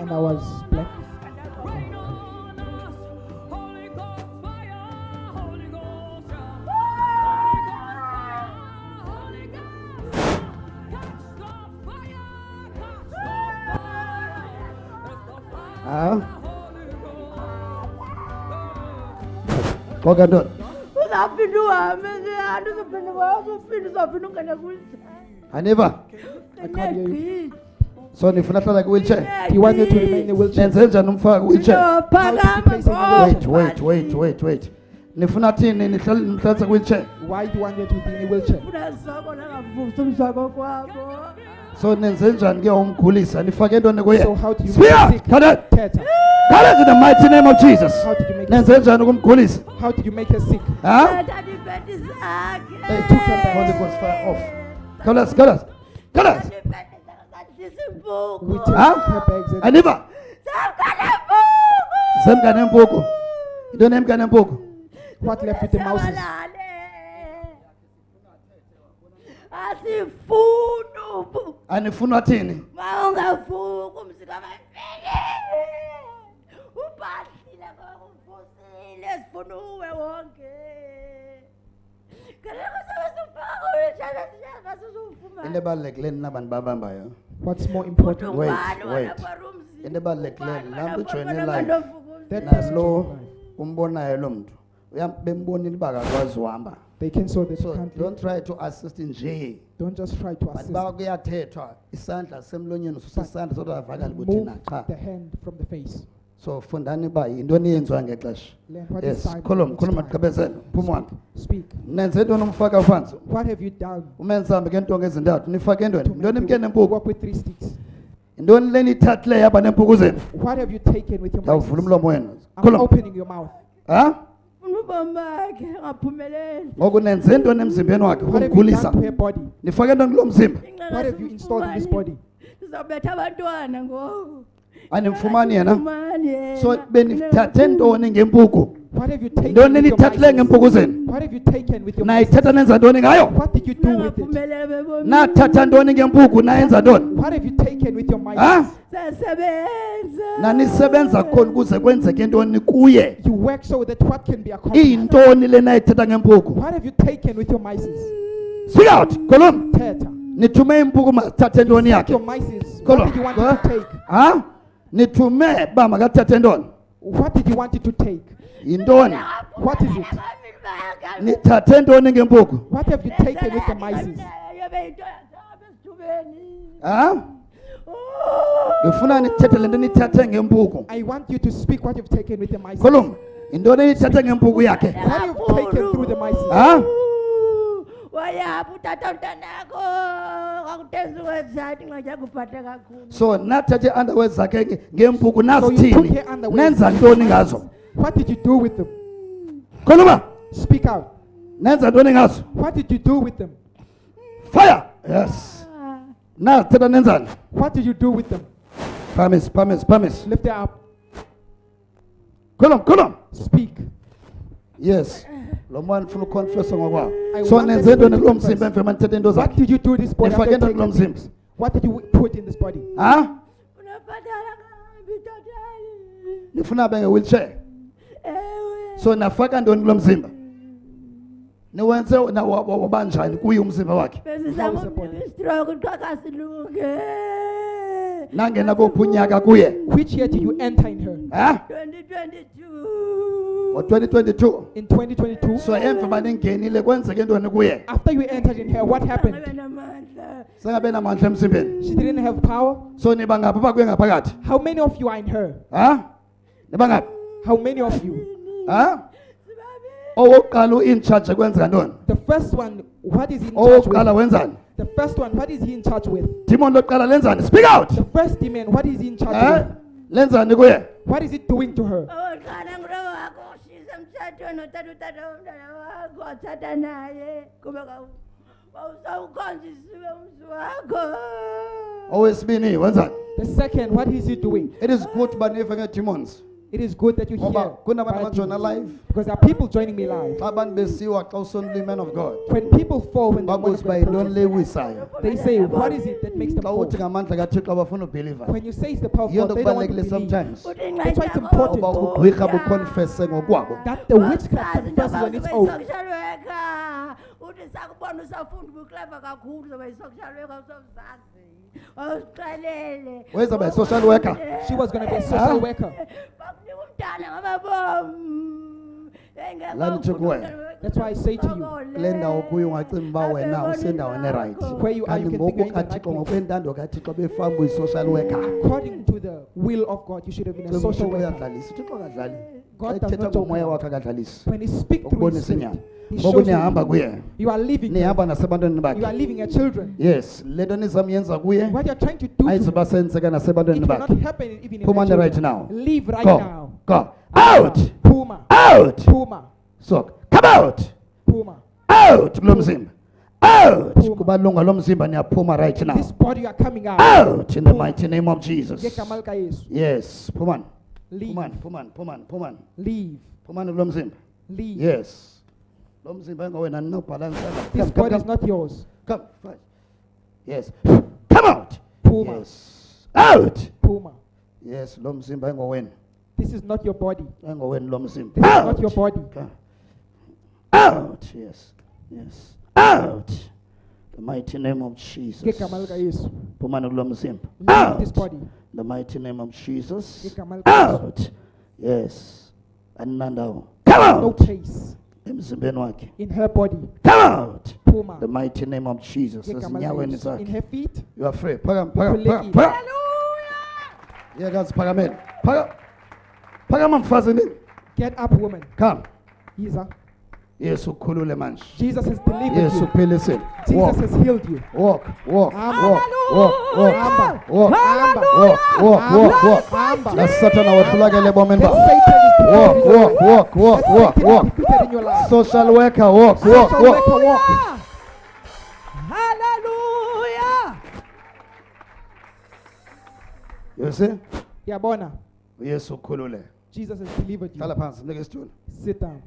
and I was black. Koga ndo. Aneva. I can't hear you. So nifuna hlala ku wheelchair. Do you want me to remain in the wheelchair? Nenze njani umfaka ku wheelchair? Wait. Nifuna thini nihlalisa ku wheelchair? Why do you want me to be in a wheelchair? So nenze njani ke umkhulisa nifake into kuye? So how do you Speak make out. sick? Cut it. Theater. Cut it in the mighty name of Jesus. How did you make her Nenze njani ukumkhulisa? sick? How did you make her sick? Huh? They took her back. Holy Ghost fire off. Cut us. We took Huh? her bags and Aneva. Semka nempuku. Into nemka nempuku. what left with the mouses? Anifuna thini? Into ebalulekileyo nabantu babambayo. What's more important? Wait. Into ebalulekileyo laa mntu ujoyine live. That person Nalo joined life. umbonayo lo mntu. Bembonile uba akakwazi uhamba. They can so that you So can't don't try to assist nje. don't just try to But assist. ba kuyathethwa isandla semlonyeni ususa isandla sodwa avakala ukuthi Move na cha. the hand from the face. So fundani ba yintoni eyenziwa ngexesha. Learn what is Yes, time. khuluma each khuluma time. gqibezela phuma. Speak. Nenze intoni umfaka phansi. What have you done Umenza ke ntonga ezintathu nifake to intoni. Intoni make mke you nempuku. walk with 3 sticks? Intoni leni ithathile yaba nempuku zenu. What have you taken with your Yawuvula mouth? umlomo wenu. I'm Khuluma. opening your mouth. Ha? Ngoku nenze intoni emzimbeni wakhe What have you ukumkhulisa. done to her body? Nifake intoni kulo mzimba. What have you installed in this body? Animfumani yena. So benithathe ntoni ngempuku. What have you taken Intoni with your nithathile ngempuku mices? zenu. What have you taken with your Na mices? ithatha nenza ntoni ngayo? What did you do with it? Nathatha ntoni ngempuku nayenza ntoni? What have you taken with your Ha? mices? Na nisebenza khona ukuze kwenzeke ntoni kuye? You work so that what can be accomplished? Iyintoni lena ithatha ngempuku? What have you taken with your mices? Speak out. Kolom. Theater. Nithume impuku mathathe ntoni Take yakhe. your mices. Kolom. What did you want it to take? Ha? Nithume ba makathathe ntoni? What did you want it to take? Yintoni? What is it? Nithathe ntoni ngempuku? What have you taken with the mices? Ha? Ngifuna nithethe lento nithathe ngempuku. I want you to speak what you've taken with the mices. Kolom. Intoni nithathe ngempuku yakhe? What have you taken through the mices? Ha? So nathathe underwear zakhe ngempuku So you took nazithini? her underwear. Nenza ntoni ngazo? What did you do with them? Khuluma. Speak out. Nenza ntoni ngazo? What did you do with them? Fire. Yes. Na thetha nenzani? What did you do with them? Promise. Lift it up. Khuluma. Speak. Yes. Lo mwana ufuna uconfessa ngokwawo. I So want nenze them ntoni to kulo confess. mzimba emvema nithethe into What zakhe? did you do this body? Nifake after ntoni kulo taking mzimba? things? What did you put in this body? Ha? Nifuna abe nge-wheelchair. So nafaka ntoni kulo mzimba? Niwenze wabanjani kuye umzimba wakhe? Nangena kophi unyaka kuye? Which year did you enter in her? Ha? 2022. Ngo-2022. In 2022? So emva ningenile kwenzeke ntoni kuye? After you entered in her, what happened? Sengabe namandla emzimbeni. She didn't have power. So niba ngapha bakuye ngaphakathi? How many of you are in her? Ha? Niba ngaphi? How many of you? Ha? Owokuqala u-in charge kwenzeka ntoni? The first one, what is he in charge Owokuqala with? wenzani? The first one, what is he in charge with? Demon lokuqala lenzani? Speak out. The first demon, what is he in charge Ha? with? Lenzani kuye? What is it doing to her? Owokuqala ngulowo wakho ushisa emtshatweni othatha utata womntana wakho wathatha naye kuba wawusawukhonjisiwe umzi wakho. Owesibini wenzani? The second, what is he doing? It is good uba nive nge-demons. It is good that you Ngoba hear kunabantu via abajona TV, live. because there are people joining me live. Xa abantu besiwa xa usondla man of God. When people fall, when the man Babuza of uba God yintoni approaches, lewisayo. they say, what is it that makes them Xa fall? uthi ngamandla kaThixo abafuna ubeliever. When you say it's the power of Yiyo God, nto they don't want to kubalulekile believe. sometimes. That's why it's important Uba ubugqwirha bukonfese ngokwabo. that the witchcraft confesses on its own. social worker uthi sakubona usafunda ubukleva kakhulu zoba yi-social worker usomzazi awusiqalele Where's the social worker? She was going to be a social worker. bakunika umntana ngamabomu Lani nje kuwe. That's why I say to you, Kule ndawo kuyo ungacinga uba wena usendaweni right. where you are, you Kanti can think ngoku you're in the right kaThixo place. ngokwentando kaThixo befamba uyi-social worker. According to the will of God, you should have been a social uThixo worker. uyadlalisa. uThixo akadlali. God Xa does ethetha not joke ngomoya around. wakhe akadlalisi. When He speaks through His Ukubonisa Spirit, inyama. He Ngoku shows nihamba you. kuye. You are leaving them. Nihamba nasebantwini You are bakhe. leaving your children. Yes, le nto nizamyenza kuye What you're trying to do to ayizuba them, senzeka it nasebantwini will not bakhe. happen even in Puma your right children. now. Leave right Go. now. Go. Out. Puma. Out. Puma. So, come out. Puma. Out kulo mzimba. Out. Phuma. Kubalunga lo mzimba niyaphuma right now. This body you are coming out. Out in the Phuma. mighty name of Jesus. Ngegama lika Yesu. Yes, phumani. Leave. Phumani. Leave. Phumani kulo mzimba. Leave. Yes. Lo mzimba ngowena ninobhalansa. This body is not yours. Come. Fight. Yes. Come out. Puma. Yes. Out. Puma. Yes, lo mzimba ngowena. This is not your body. Ngowena lo mzimba. This is Out. not your body. Come. Out. Yes. Out. The mighty name of Jesus. Ngegama lika Yesu. Phumani kulo mzimba. Leave this Out. body. The mighty name of Jesus. Ngegama lika Yesu. Out. Yes. Anandawo. Come No out. place Emzimbeni wakhe. in her body. Come out. Puma. The mighty name of Jesus. Ngegama lika Ezinyaweni Yesu. In zakhe. her feet. You are free. Phakama. Ukhululekile. Phakama. Phakama mfazini. Get up, woman. Come. Yiza. Yesu ukhulule manje. Jesus has delivered Yesu you. uphilisile. Jesus Walk. has healed you. Walk. Hamba. Walk. Hamba. Na Satan awehlulakele ebomini That bakho. Satan is defeated in your life. Walk. That Satan is defeated in your life. Social worker, walk. Social worker, walk. Hallelujah. You see? Yabona. Yesu ukhulule. Jesus has delivered you. Hlala phansi, mnike isitulo. Sit down.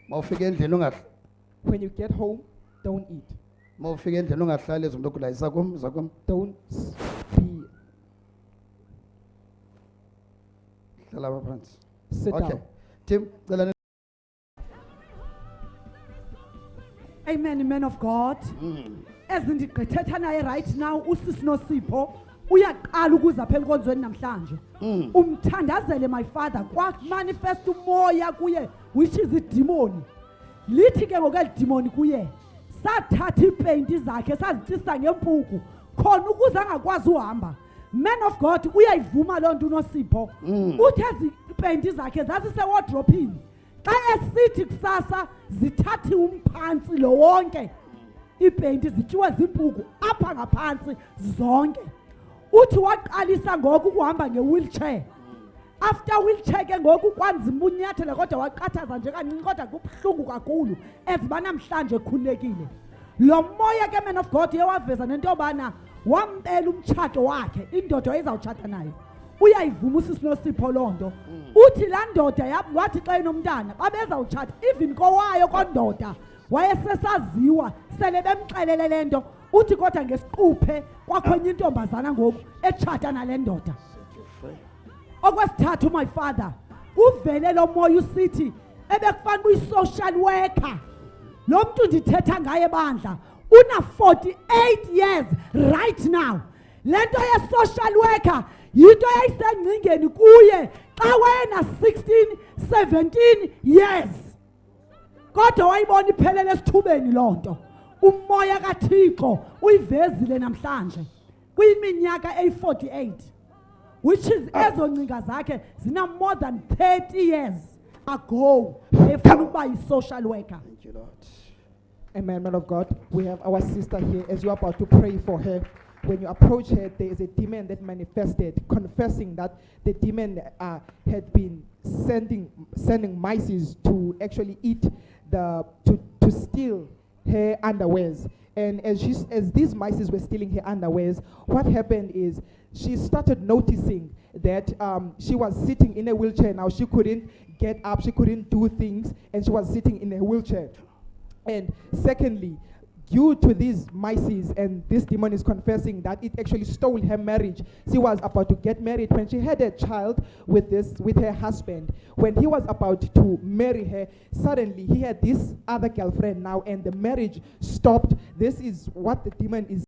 Mawufika endlini ungadli. When you get home, don't eat. Mawufika endlini ungahlali izinto okudla isakum. Don't be. Hlala apha phansi. Sit Okay. down. Tim, cela Amen, man of God. Ezindigqithetha naye right now usisi Nosipho uyaqala ukuza phela konzweni namhlanje. Umthandazele my father kwa manifest umoya kuye which is idemon. Lithi ke ngoku elidemon kuye sathatha ipaint zakhe sazitisa ngempuku khona ukuze angakwazi uhamba. Man of God uyayivuma lonto uNosipho. Uthi ipaint zakhe zasise wardrobe. Xa esithi kusasa zithathi umphansi lo wonke ipaint zityiwe zimpuku apha ngaphansi zonke. Uthi waqalisa ngoku ukuhamba ngewheelchair. After wheelchair ke ngoku kwanzima unyathela kodwa waqathaza nje kancinci kodwa kubhlungu kakhulu eziba namhlanje ekhululekile. Lo moya ke man of God yewaveza nento yobana wambela umtshato wakhe indoda ayizawutshata nayo. Uyayivuma usisi Nosipho lonto. Uthi la ndoda wathi xa enomntana babezawutshata even kowayo kondoda wayesesaziwa sele bemxelele lento. Uthi kodwa ngesiquphe kwakhonye intombazana ngoku etshata nale ndoda. Okwesithathu my father uvele lo moya usithi ebekufanele uyi-social worker. Lo muntu ndithetha ngaye bandla una 48 years right now. Lento ye-social worker yinto eyayisengcingeni kuye xa wayena 16 17 years. Kodwa wayibona iphelele esithubeni lonto. Umoya kaThixo uyivezile namhlanje kwiminyaka eyi-48 which is ezo ncinga zakhe zina more than 30 years ago efuna ukuba yi-social worker. Thank you, Lord. Amen, man of God. We have our sister here. As you're about to pray for her, when you approach her, there is a demon that manifested, confessing that the demon had been sending mice to actually eat to steal her underwears. And as these mice were stealing her underwears, what happened is she started noticing that she was sitting in a wheelchair. Now she couldn't get up, she couldn't do things, and she was sitting in a wheelchair. And secondly, due to these mices, and this demon is confessing that it actually stole her marriage. She was about to get married when she had a child with her husband. When he was about to marry her, suddenly he had this other girlfriend now, and the marriage stopped. This is what the demon is